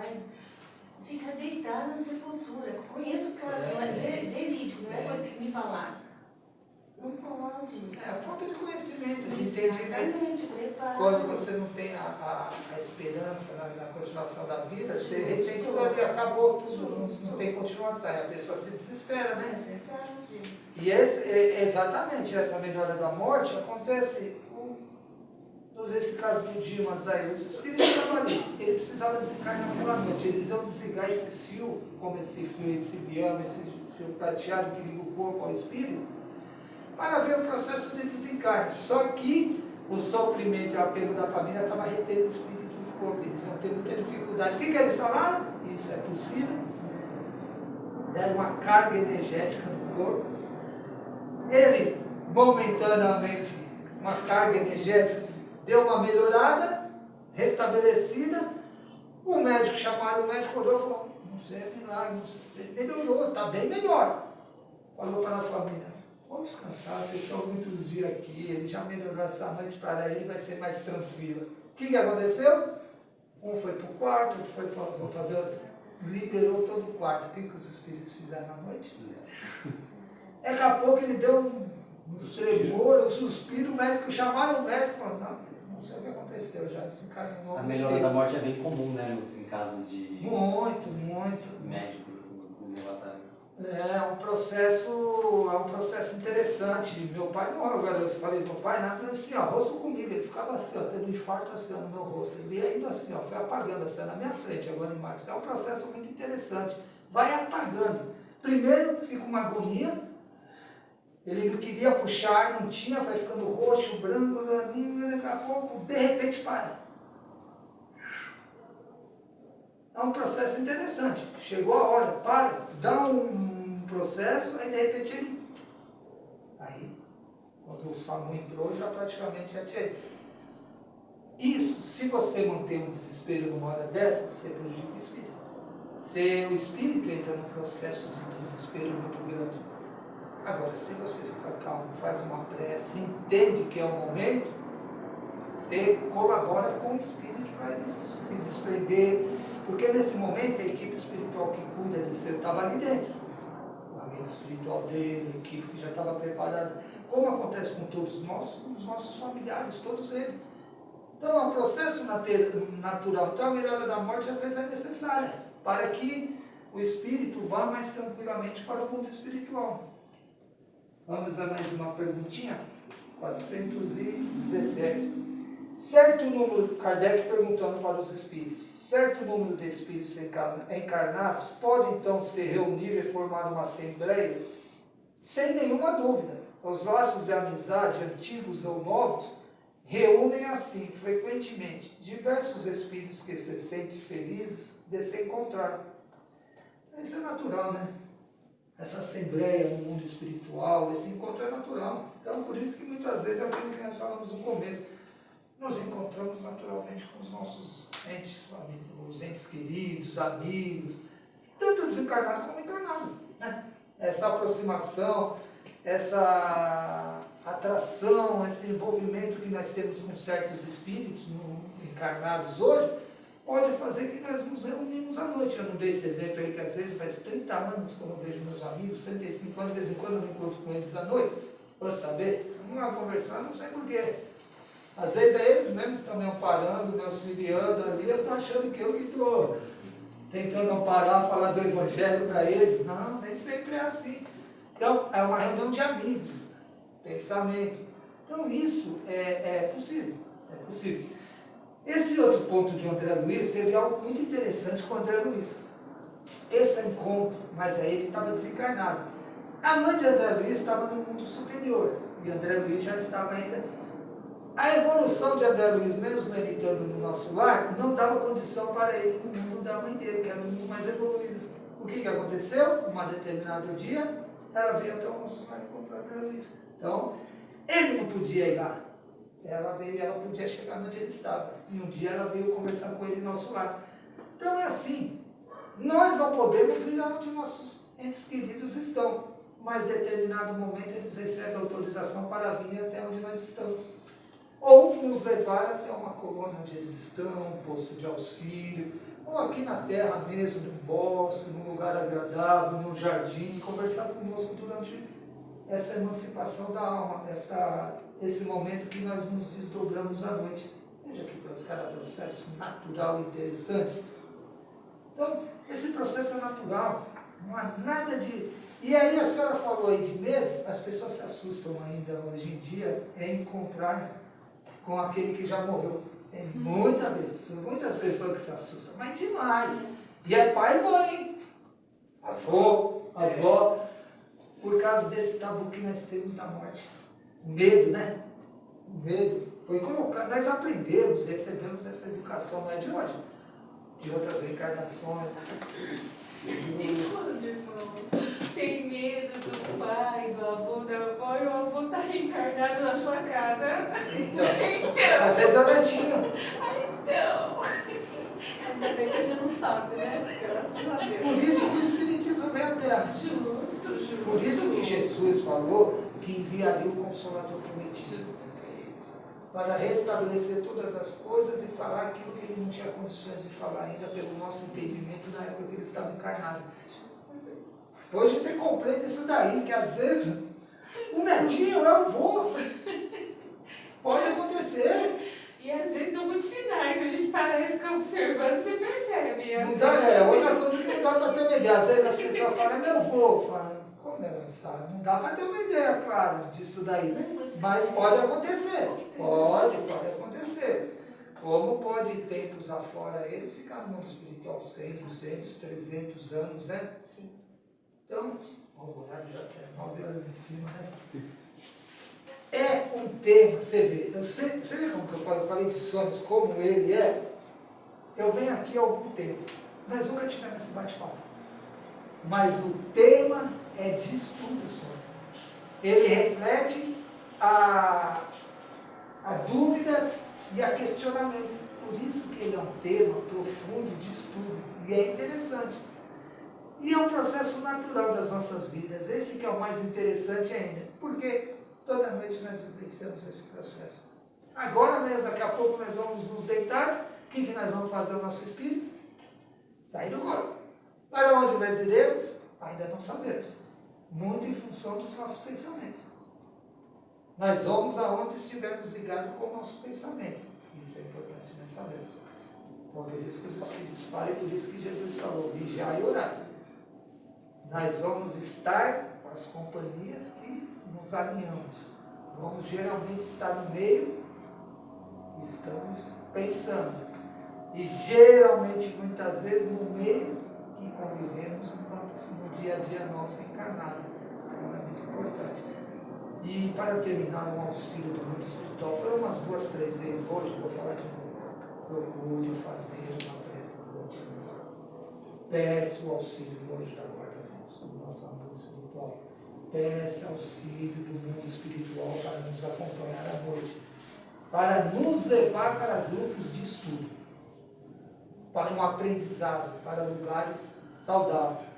fica deitada na sepultura. Conheço casos verídicos, não é coisa que me falaram. Não pode. É falta de conhecimento, de entendimento. Exatamente, preparo. Quando você não tem a esperança na continuação da vida, você tem tudo ali, acabou tudo, não tem continuação. Aí a pessoa se desespera, É né? verdade. E exatamente essa melhora da morte acontece, esse caso do Dimas aí, os espíritos estavam ali, ele precisava desencarnar naquela noite, eles iam desligar esse fio, como esse fio de cibiano, esse fio prateado que liga o corpo ao espírito, para ver o processo de desencarne. Só que o sofrimento e o apego da família estava retendo o espírito do corpo, eles iam ter muita dificuldade. O que eles falaram? Isso é possível. Deram uma carga energética no corpo. Ele, momentaneamente, uma carga energética, deu uma melhorada, restabelecida. O médico chamaram, o médico olhou e falou, não sei, é milagre, melhorou, está bem melhor. Falou para a família, vamos descansar, vocês estão muitos dias aqui, ele já melhorou essa noite, para ele vai ser mais tranquilo. O que aconteceu? Um foi para o quarto, outro foi para fazer outro. Liberou todo o quarto. O que os espíritos fizeram à noite? Daqui a pouco ele deu um tremor, um suspiro, o médico chamaram o médico e falou, não sei o que aconteceu, já desencarnou. A melhora da morte é bem comum, né, em casos de Muito. médicos, assim, nos relatários. É um processo interessante. Meu pai morreu, agora eu falei do meu pai, nada assim, ó, rosto comigo, ele ficava assim, ó, tendo um infarto assim, ó, no meu rosto, ele ia indo assim, ó, foi apagando assim, na minha frente, agora em março. É um processo muito interessante, vai apagando. Primeiro fica uma agonia, ele não queria puxar, não tinha, vai ficando roxo, branco, daqui a pouco, de repente para. É um processo interessante. Chegou a hora, para, dá um processo, aí de repente ele. Aí, quando o SAMU entrou, já praticamente já tinha. Isso, se você manter um desespero numa hora dessa, você prejudica o espírito. Se o espírito entra num processo de desespero muito grande. Agora, se você ficar calmo, faz uma prece, entende que é o momento, você colabora com o espírito para ele se desprender. Porque nesse momento a equipe espiritual que cuida de você estava ali dentro. O amigo espiritual dele, a equipe que já estava preparada. Como acontece com todos nós, com os nossos familiares, todos eles. Então é um processo natural. Então a melhora da morte às vezes é necessária para que o espírito vá mais tranquilamente para o mundo espiritual. Vamos a mais uma perguntinha? 417. Certo número, Kardec perguntando para os espíritos, certo número de espíritos encarnados pode então se reunir e formar uma assembleia? Sem nenhuma dúvida, os laços de amizade, antigos ou novos, reúnem assim, frequentemente, diversos espíritos que se sentem felizes de se encontrar. Isso é natural, né? Essa assembleia no mundo espiritual, esse encontro é natural. Então, por isso que muitas vezes é aquilo que nós falamos no começo. Nos encontramos naturalmente com os nossos entes família, os entes queridos, amigos, tanto desencarnado como encarnado. Né? Essa aproximação, essa atração, esse envolvimento que nós temos com certos espíritos encarnados hoje, pode fazer que nós nos reunimos à noite. Eu não dei esse exemplo aí que às vezes faz 30 anos que eu não vejo meus amigos, 35 anos, de vez em quando eu me encontro com eles à noite. Vou saber? Vamos lá conversar, não sei porquê. Às vezes é eles mesmo que estão me amparando, me auxiliando ali, eu estou achando que eu que estou tentando amparar, falar do evangelho para eles. Não, nem sempre é assim. Então, é uma reunião de amigos, pensamento. Então, isso é possível, é possível. Esse outro ponto de André Luiz, teve algo muito interessante com o André Luiz. Esse encontro, mas aí ele estava desencarnado. A mãe de André Luiz estava no mundo superior, e André Luiz já estava ainda... A evolução de André Luiz, mesmo meditando no nosso lar, não dava condição para ele no mundo da mãe dele, que era o mundo mais evoluído. O que aconteceu? Um determinado dia, ela veio até o nosso lar encontrar André Luiz. Então, ele não podia ir lá. Ela podia chegar onde ele estava. E um dia ela veio conversar com ele em nosso lar. Então é assim. Nós não podemos ir lá onde nossos entes queridos estão, mas em determinado momento eles recebem autorização para vir até onde nós estamos. Ou nos levar até uma colônia onde eles estão, um posto de auxílio, ou aqui na terra mesmo, num bosque, num lugar agradável, num jardim, conversar conosco durante essa emancipação da alma, esse momento que nós nos desdobramos à noite. Veja que cada processo natural e interessante. Então, esse processo é natural, não há nada de... E aí a senhora falou aí de medo, as pessoas se assustam ainda hoje em dia em encontrar com aquele que já morreu. Tem muitas pessoas que se assustam, mas demais. E é pai e mãe, avô, avó, por causa desse tabu que nós temos da morte. O medo, né? O medo. Foi colocado, nós aprendemos, recebemos essa educação, não é de hoje, de outras reencarnações. E quando, irmão, tem medo do pai, do avô, da avó, e o avô está reencarnado na sua casa? Então. Às vezes é netinho. Então. Ainda bem que a gente não sabe, né? Graças a Deus. Por isso que o Espiritismo vem à Terra. Justo. Por isso que Jesus falou que enviaria o Consolador prometido. Para restabelecer todas as coisas e falar aquilo que ele não tinha condições de falar ainda pelo nosso entendimento na época que ele estava encarnado. Hoje você compreende isso daí, que às vezes o netinho é o avô. Pode acontecer. E às vezes dão muitos sinais, se a gente parar e ficar observando, você percebe. Não dá, outra coisa que não dá para ter uma ideia. Às vezes as pessoas falam, é meu avô. Fala, como ela sabe? Não dá para ter uma ideia clara disso daí. Mas pode acontecer. Pode acontecer. Como pode, tempos afora, eles ficaram no mundo espiritual 100, 200, 300 anos, né? Sim. Então, o horário já tem 9 horas em cima, né? É um tema, você vê. Você vê como que eu falei de sonhos, como ele é? Eu venho aqui há algum tempo. Nós nunca tivemos esse bate-papo. Mas o tema é de estudo sonho. Ele reflete a dúvidas e a questionamento. Por isso que ele é um tema profundo de estudo. E é interessante. E é um processo natural das nossas vidas. Esse que é o mais interessante ainda. Porque toda noite nós vivenciamos esse processo. Agora mesmo, daqui a pouco nós vamos nos deitar. O que nós vamos fazer o nosso espírito? Sair do corpo. Para onde nós iremos? Ainda não sabemos. Muito em função dos nossos pensamentos. Nós vamos aonde estivermos ligados com o nosso pensamento. Isso é importante nós sabermos. Então, por isso que os Espíritos falam e por isso que Jesus falou, vigiar e orar. Nós vamos estar com as companhias que nos alinhamos. Vamos geralmente estar no meio e estamos pensando. E geralmente, muitas vezes, no meio que convivemos no dia a dia nosso encarnado. Então é muito importante. E para terminar, um auxílio do mundo espiritual, foi umas 2, 3 vezes hoje, vou falar de novo. Procure fazer uma prece contínua. Peça o auxílio do anjo da guarda do nosso amor espiritual. Peça auxílio do mundo espiritual para nos acompanhar à noite. Para nos levar para grupos de estudo. Para um aprendizado, para lugares saudáveis.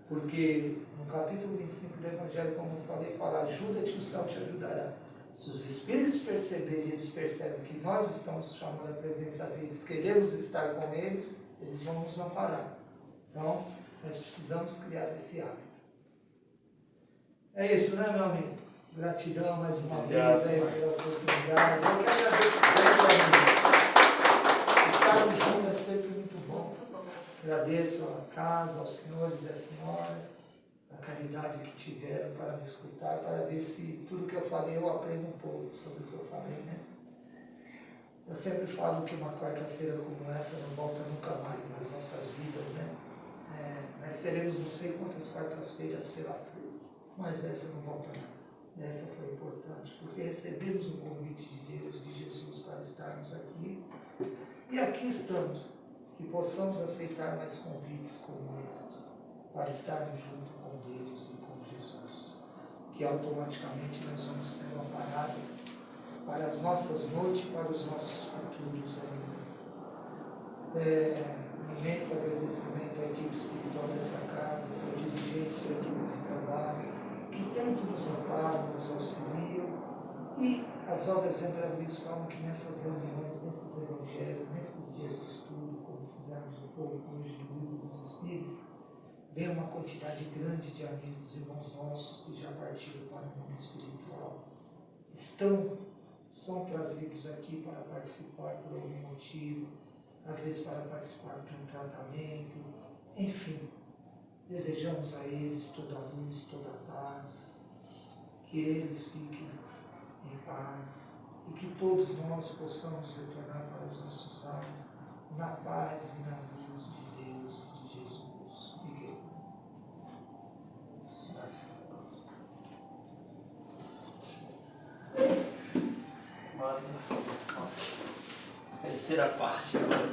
Porque no capítulo 25 do Evangelho, como eu falei, fala, ajuda-te, o céu te ajudará. Se os espíritos perceberem, eles percebem que nós estamos chamando a presença deles, queremos estar com eles, eles vão nos amparar. Então, nós precisamos criar esse hábito. É isso, né, meu amigo? Gratidão mais uma vez aí pela oportunidade. Eu que agradeço sempre, amigo. Estarmos juntos é sempre muito bom. Agradeço à casa, aos senhores e às senhoras, a caridade que tiveram para me escutar, para ver se tudo que eu falei eu aprendo um pouco sobre o que eu falei, né? Eu sempre falo que uma quarta-feira como essa não volta nunca mais nas nossas vidas, né? Nós teremos não sei quantas quartas-feiras pela frente, mas essa não volta mais. Essa foi importante, porque recebemos o convite de Deus, de Jesus, para estarmos aqui. E aqui estamos, que possamos aceitar mais convites como este, para estarmos junto com Deus e com Jesus, que automaticamente nós vamos sendo amparados para as nossas noites e para os nossos futuros ainda. imenso agradecimento à equipe espiritual dessa casa, seu dirigente, sua equipe de trabalho, que tanto nos amparam, nos auxiliam, e as obras de André Luiz falam que nessas reuniões, nesses evangelhos, nesses dias de estudo, como fizemos um pouco hoje no Livro dos Espíritos, vem uma quantidade grande de amigos, irmãos nossos que já partiram para o mundo espiritual, são trazidos aqui para participar por algum motivo, às vezes para participar de um tratamento, enfim, desejamos a eles toda a luz, toda a paz, que eles fiquem em paz e que todos nós possamos retornar para os nossos lares na paz e na luz de Deus e de Jesus. Fiquem. Nossa, terceira parte agora.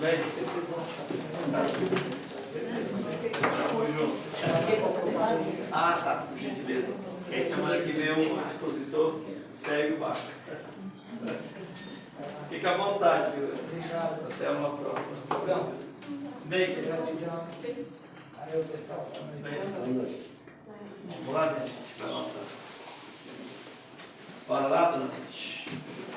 Velho, você foi bom. Ah, tá, por gentileza. E aí semana que vem o expositor segue o barco. Fica à vontade, viu? Obrigado. Até uma próxima. Bem, que Gratidão. Aí o pessoal também. vamos lá, gente, para nossa. Bora lá, dona gente.